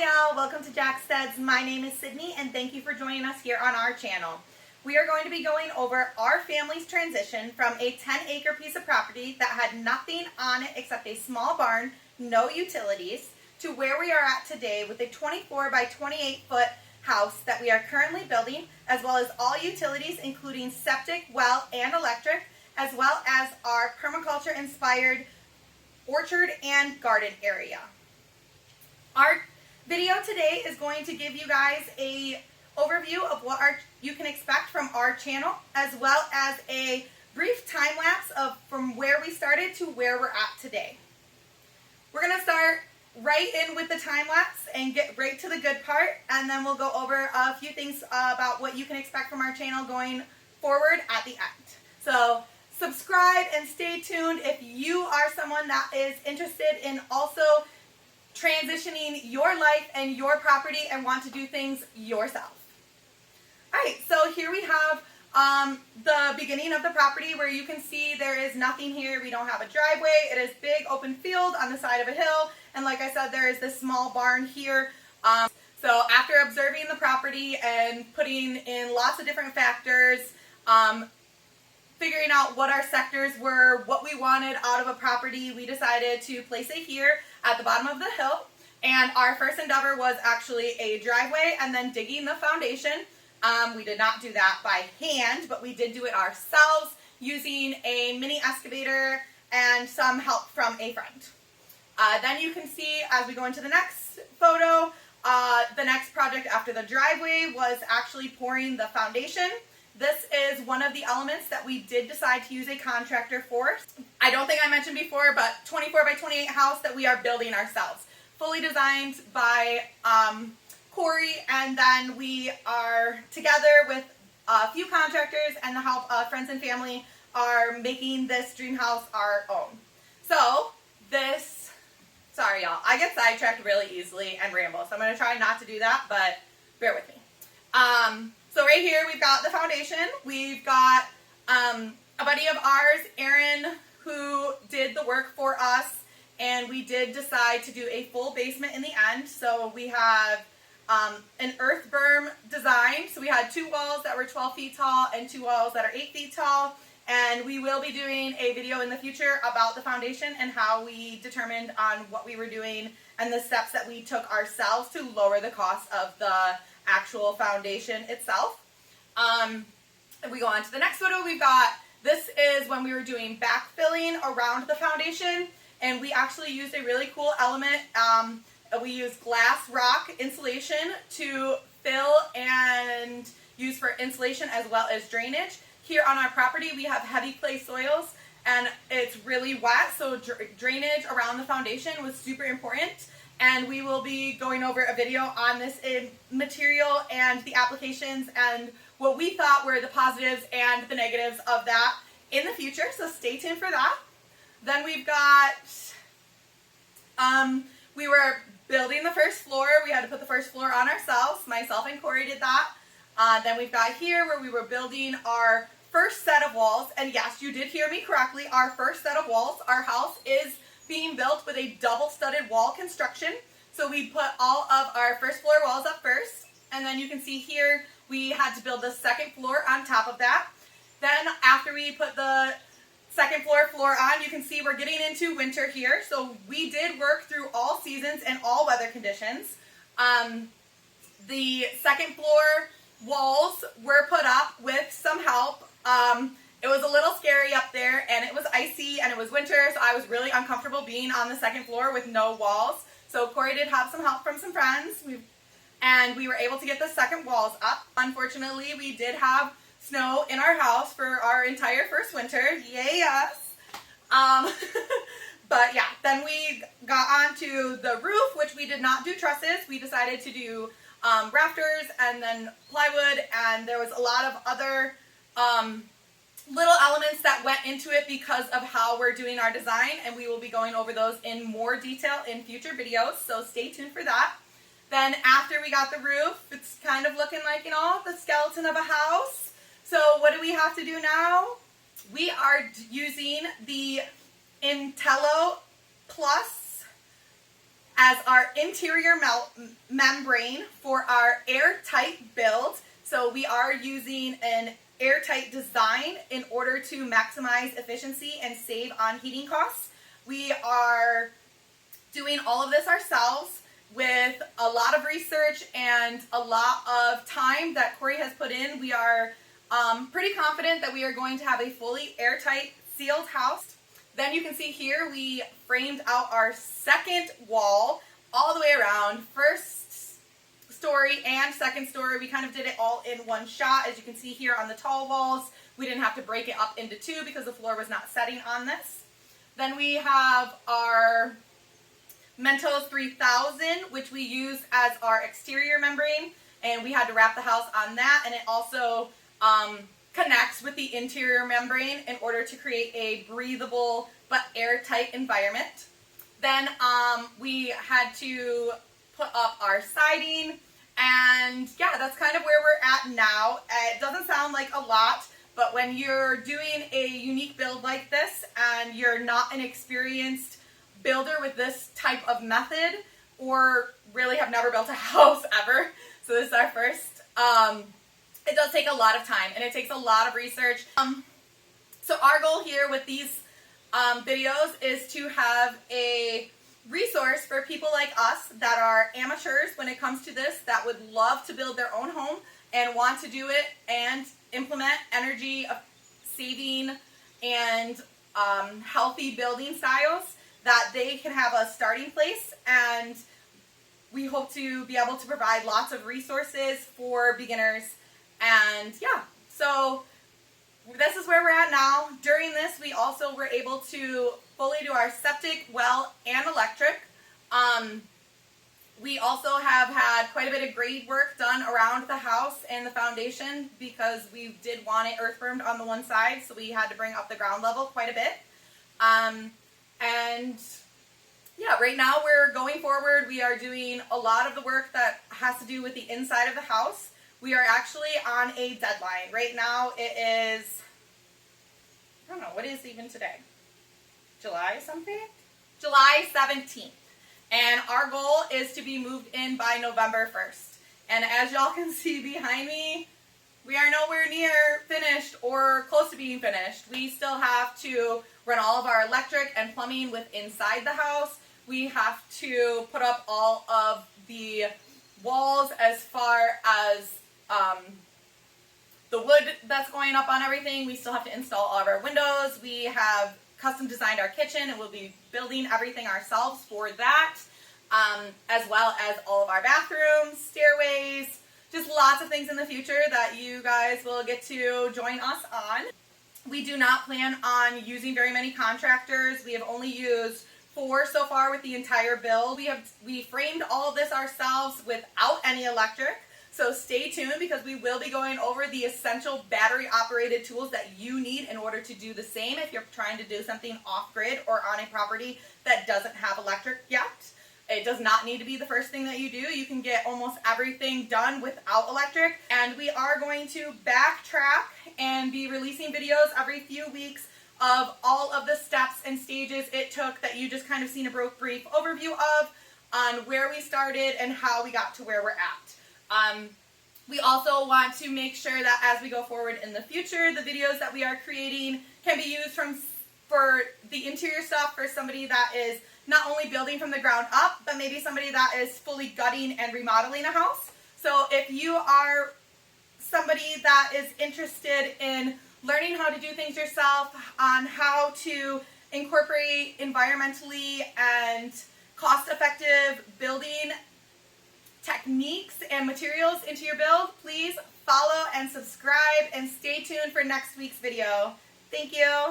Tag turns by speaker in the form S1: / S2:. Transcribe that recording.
S1: Hi y'all, welcome to Jack Steads. My name is Sydney and thank you for joining us here on our channel. We are going to be going over our family's transition from a 10-acre piece of property that had nothing on it except a small barn, no utilities, to where we are at today with a 24 by 28 foot house that we are currently building, as well as all utilities including septic, well, and electric, as well as our permaculture inspired orchard and garden area. Our video today is going to give you guys a overview of what you can expect from our channel, as well as a brief time lapse of from where we started to where we're at today. We're going to start right in with the time lapse and get right to the good part, and then we'll go over a few things about what you can expect from our channel going forward at the end. So subscribe and stay tuned if you are someone that is interested in also transitioning your life and your property and want to do things yourself. Alright, so here we have the beginning of the property where you can see there is nothing here. We don't have a driveway. It is big open field on the side of a hill, and like I said, there is this small barn here. So after observing the property and putting in lots of different factors, figuring out what our sectors were, what we wanted out of a property, we decided to place it here at the bottom of the hill. And our first endeavor was actually a driveway and then digging the foundation. We did not do that by hand, but we did do it ourselves using a mini excavator and some help from a friend. Then you can see as we go into the next photo, the next project after the driveway was actually pouring the foundation. This is one of the elements that we did decide to use a contractor for. I don't think I mentioned before, but 24 by 28 house that we are building ourselves. Fully designed by Corey, and then we are together with a few contractors and the help of friends and family are making this dream house our own. So this, sorry y'all, I get sidetracked really easily and ramble, so I'm going to try not to do that, but bear with me. So right here we've got the foundation. We've got a buddy of ours, Aaron, who did the work for us, and we did decide to do a full basement in the end. So we have an earth berm design. So we had two walls that were 12 feet tall and two walls that are 8 feet tall, and we will be doing a video in the future about the foundation and how we determined on what we were doing and the steps that we took ourselves to lower the cost of the actual foundation itself. If we go on to the next photo, we've got, this is when we were doing backfilling around the foundation, and we actually used a really cool element. We used glass rock insulation to fill and use for insulation as well as drainage. Here on our property we have heavy clay soils and it's really wet, so drainage around the foundation was super important. And we will be going over a video on this material and the applications and what we thought were the positives and the negatives of that in the future, so stay tuned for that. Then we've got, we were building the first floor. We had to put the first floor on ourselves. Myself and Corey did that. Then we've got here where we were building our first set of walls, and yes, you did hear me correctly, our first set of walls. Our house is being built with a double studded wall construction. So we put all of our first floor walls up first, and then you can see here we had to build the second floor on top of that. Then after we put the second floor on, you can see we're getting into winter here. So we did work through all seasons and all weather conditions. The second floor walls were put up with some help. It was a little scary up there, and it was icy, and it was winter, so I was really uncomfortable being on the second floor with no walls. So Corey did have some help from some friends, and we were able to get the second walls up. Unfortunately, we did have snow in our house for our entire first winter. Yay us! But yeah, then we got onto the roof, which we did not do trusses. We decided to do rafters and then plywood, and there was a lot of other little elements that went into it because of how we're doing our design, and we will be going over those in more detail in future videos, so stay tuned for that. Then after we got the roof, it's kind of looking like, you know, the skeleton of a house. So what do we have to do now? We are using the Intello Plus as our interior membrane for our airtight build. So we are using an airtight design in order to maximize efficiency and save on heating costs. We are doing all of this ourselves with a lot of research and a lot of time that Corey has put in. We are pretty confident that we are going to have a fully airtight sealed house. Then you can see here we framed out our second wall all the way around. First story and second story, we kind of did it all in one shot. As you can see here on the tall walls, we didn't have to break it up into two because the floor was not setting on this. Then we have our Mentos 3000, which we use as our exterior membrane, and we had to wrap the house on that, and it also connects with the interior membrane in order to create a breathable but airtight environment. Then we had to put up our siding, and yeah, that's kind of where we're at now. It doesn't sound like a lot, but when you're doing a unique build like this and you're not an experienced builder with this type of method, or really have never built a house ever, so this is our first, it does take a lot of time and it takes a lot of research. So our goal here with these videos is to have a resource for people like us that are amateurs when it comes to this, that would love to build their own home and want to do it and implement energy saving and healthy building styles, that they can have a starting place. And we hope to be able to provide lots of resources for beginners. And yeah, so this is where we're at now. During this, we also were able to fully do our septic, well, and electric. We also have had quite a bit of grade work done around the house and the foundation because we did want it earth bermed on the one side, so we had to bring up the ground level quite a bit. And yeah, right now we're going forward. We are doing a lot of the work that has to do with the inside of the house. We are actually on a deadline. Right now it is, I don't know, what is even today? July something? July 17th. And our goal is to be moved in by November 1st. And as y'all can see behind me, we are nowhere near finished or close to being finished. We still have to run all of our electric and plumbing with inside the house. We have to put up all of the walls as far as the wood that's going up on everything. We still have to install all of our windows. We have custom designed our kitchen, and we'll be building everything ourselves for that, as well as all of our bathrooms, stairways, just lots of things in the future that you guys will get to join us on. We do not plan on using very many contractors. We have only used 4 so far with the entire build. We framed all of this ourselves without any electric. So stay tuned, because we will be going over the essential battery operated tools that you need in order to do the same if you're trying to do something off grid or on a property that doesn't have electric yet. It does not need to be the first thing that you do. You can get almost everything done without electric. And we are going to backtrack and be releasing videos every few weeks of all of the steps and stages it took that you just kind of seen a brief overview of, on where we started and how we got to where we're at. We also want to make sure that as we go forward in the future, the videos that we are creating can be used for the interior stuff for somebody that is not only building from the ground up, but maybe somebody that is fully gutting and remodeling a house. So if you are somebody that is interested in learning how to do things yourself, on how to incorporate environmentally and cost-effective building techniques and materials into your build, please follow and subscribe, and stay tuned for next week's video. Thank you.